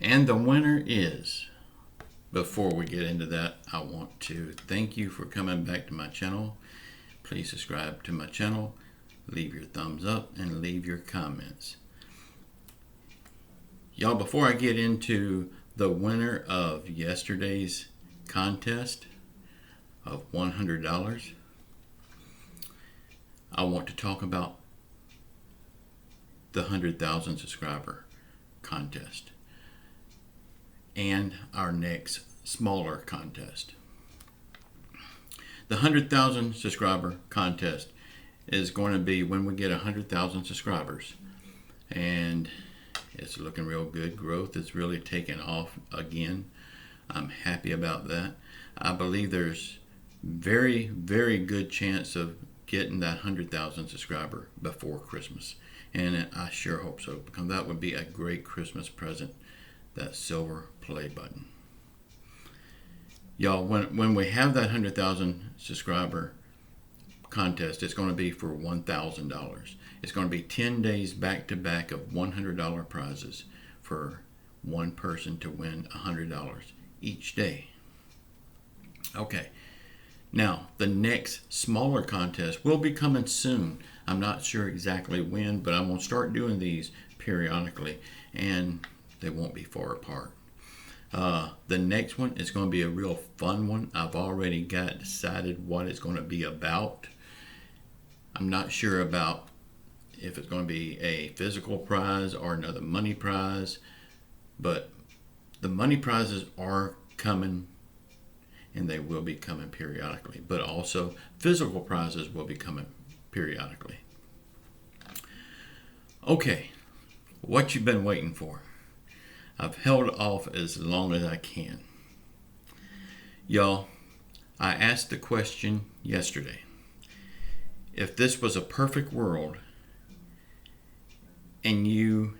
And the winner is. Before we get into that, I want to thank you for coming back to my channel. Please subscribe to my channel, leave your thumbs up, and leave your comments. Y'all, before I get into the winner of yesterday's contest of $100, I want to talk about the 100,000 subscriber contest and our next smaller contest. The 100,000 subscriber contest is going to be when we get 100,000 subscribers, and it's looking real good. Growth is really taking off again. I'm happy about that. I believe there's very, very good chance of getting that 100,000 subscriber before Christmas, and I sure hope so, because that would be a great Christmas present, that silver play button. Y'all, when we have that 100,000 subscriber contest, it's going to be for $1,000. It's going to be 10 days back to back of $100 prizes for one person to win $100 each day. Okay, now the next smaller contest will be coming soon. I'm not sure exactly when, but I'm going to start doing these periodically, and they won't be far apart. The next one is going to be a real fun one. I've already got decided what it's going to be about. I'm not sure about if it's going to be a physical prize or another money prize, but the money prizes are coming, and they will be coming periodically, but also physical prizes will be coming periodically. Okay, what you've been waiting for. I've held off as long as I can. Y'all, I asked the question yesterday. If this was a perfect world and you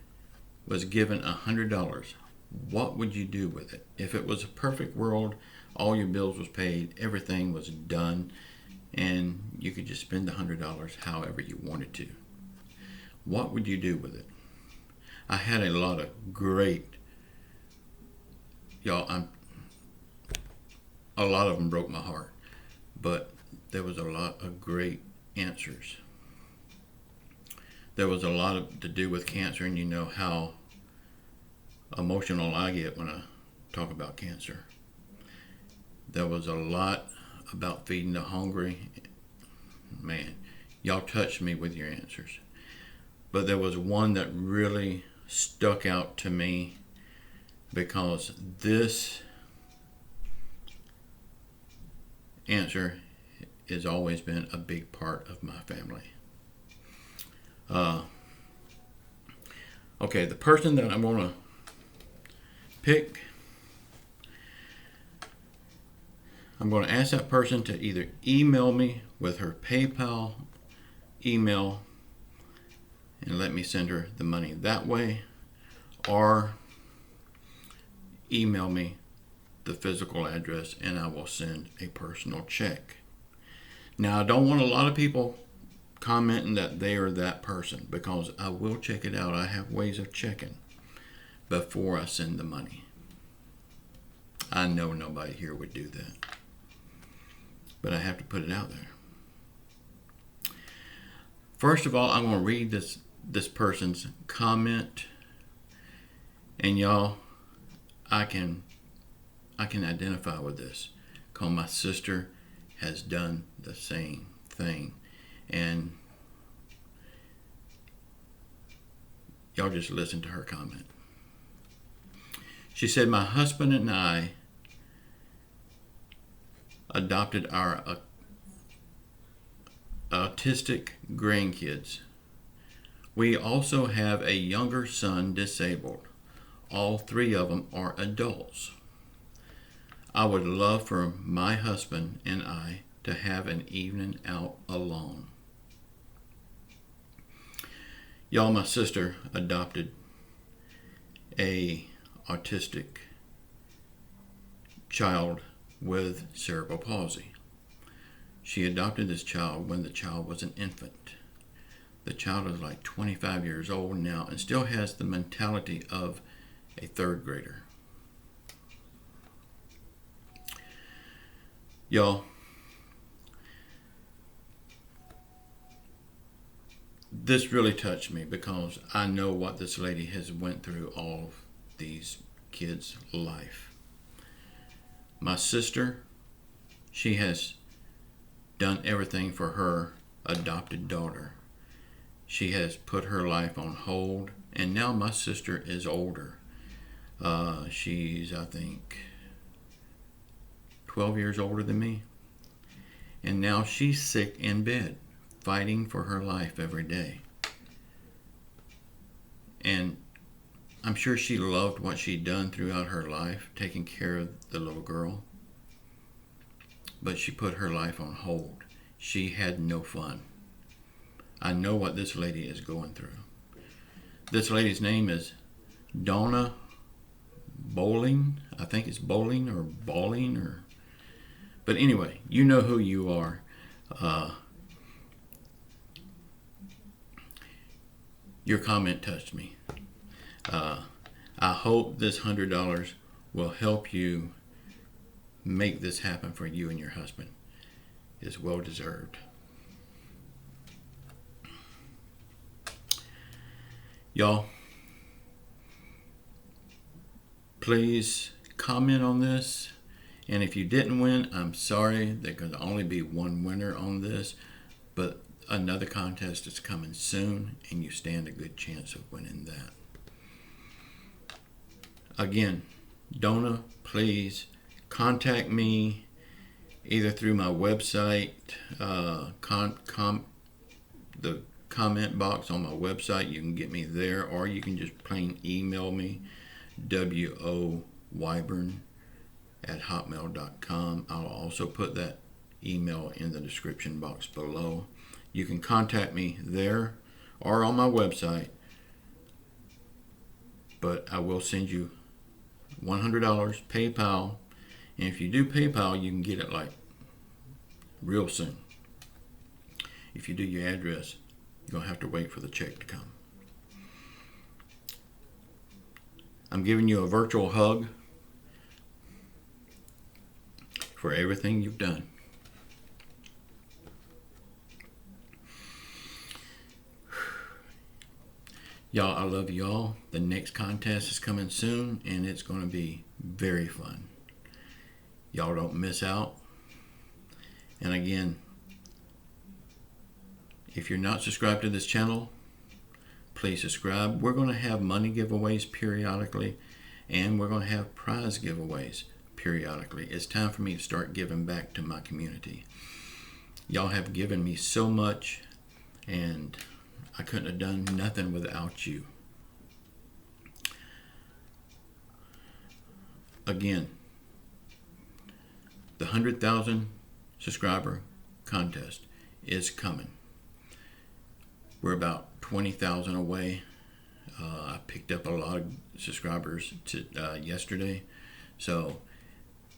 was given $100, what would you do with it? If it was a perfect world, all your bills was paid, everything was done, and you could just spend the $100 however you wanted to, what would you do with it? I had a lot of great, y'all, a lot of them broke my heart, but there was a lot of great answers. There was a lot to do with cancer, and you know how emotional I get when I talk about cancer. There was a lot about feeding the hungry. Man, y'all touched me with your answers. But there was one that really stuck out to me, because this answer has always been a big part of my family. Okay, the person that I'm going to pick, I'm going to ask that person to either email me with her PayPal email and let me send her the money that way, or email me the physical address and I will send a personal check. Now, I don't want a lot of people commenting that they are that person, because I will check it out. I have ways of checking before I send the money. I know nobody here would do that, but I have to put it out there. First of all, I'm going to read this person's comment, and y'all, I can identify with this, because my sister has done the same thing. And y'all just listen to her comment. She said, my husband and I adopted our autistic grandkids. We also have a younger son disabled. All three of them are adults. I would love for my husband and I to have an evening out alone. Y'all, my sister adopted a autistic child with cerebral palsy. She adopted this child when the child was an infant. The child is like 25 years old now and still has the mentality of a third grader. Y'all, this really touched me because I know what this lady has went through all of these kids' life. My sister, she has done everything for her adopted daughter. She has put her life on hold, and now my sister is older. She's, I think, 12 years older than me. And now she's sick in bed, fighting for her life every day. And I'm sure she loved what she'd done throughout her life, taking care of the little girl. But she put her life on hold. She had no fun. I know what this lady is going through. This lady's name is Donna Bowling. I think it's Bowling or Balling or... But anyway, you know who you are. Your comment touched me. I hope this $100 will help you make this happen for you and your husband. It's well deserved. Y'all, please comment on this. And if you didn't win, I'm sorry. There can only be one winner on this. But another contest is coming soon, and you stand a good chance of winning that. Again, Donna, please contact me either through my website, the comment box on my website. You can get me there, or you can just plain email me, WOYBURN@hotmail.com. I'll also put that email in the description box below. You can contact me there or on my website, but I will send you $100 PayPal, and if you do PayPal, you can get it like real soon. If you do your address, you're going to have to wait for the check to come. I'm giving you a virtual hug for everything you've done. Y'all, I love y'all. The next contest is coming soon, and it's going to be very fun. Y'all don't miss out. And again, if you're not subscribed to this channel, please subscribe. We're going to have money giveaways periodically, and we're going to have prize giveaways periodically. It's time for me to start giving back to my community. Y'all have given me so much, and I couldn't have done nothing without you. Again, the 100,000 subscriber contest is coming. We're about 20,000 away. I picked up a lot of subscribers yesterday, so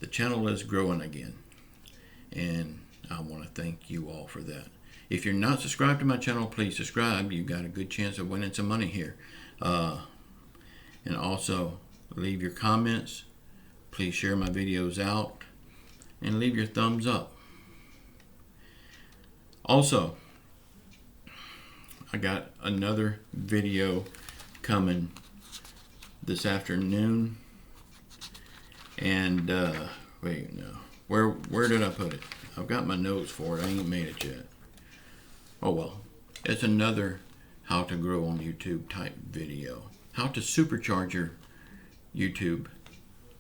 the channel is growing again, and I want to thank you all for that. If you're not subscribed to my channel, please subscribe. You've got a good chance of winning some money here. And also, leave your comments. Please share my videos out, and leave your thumbs up. Also, I got another video coming this afternoon, and wait, no, where did I put it? I've got my notes for it. I ain't made it yet. Oh well, it's another how to grow on YouTube type video, how to supercharge your YouTube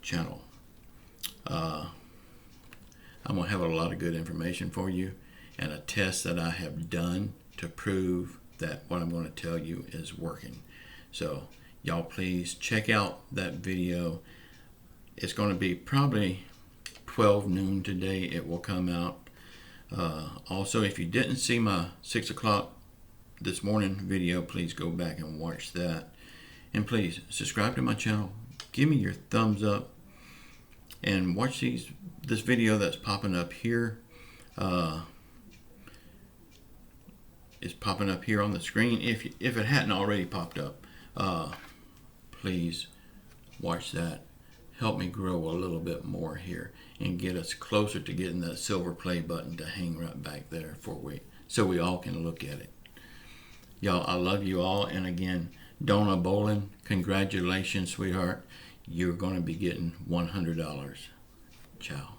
channel. I'm gonna have a lot of good information for you, and a test that I have done to prove that what I'm going to tell you is working. So y'all please check out that video. It's going to be probably 12 noon today. It will come out. Also, if you didn't see my 6 o'clock this morning video, please go back and watch that. And please subscribe to my channel. Give me your thumbs up, and watch this video that's popping up here. It's popping up here on the screen. If it hadn't already popped up, please watch that help me grow a little bit more here and get us closer to getting that silver play button to hang right back there so we all can look at it. Y'all, I love you all. And again, Donna Bolin, congratulations, sweetheart. You're going to be getting $100. Ciao.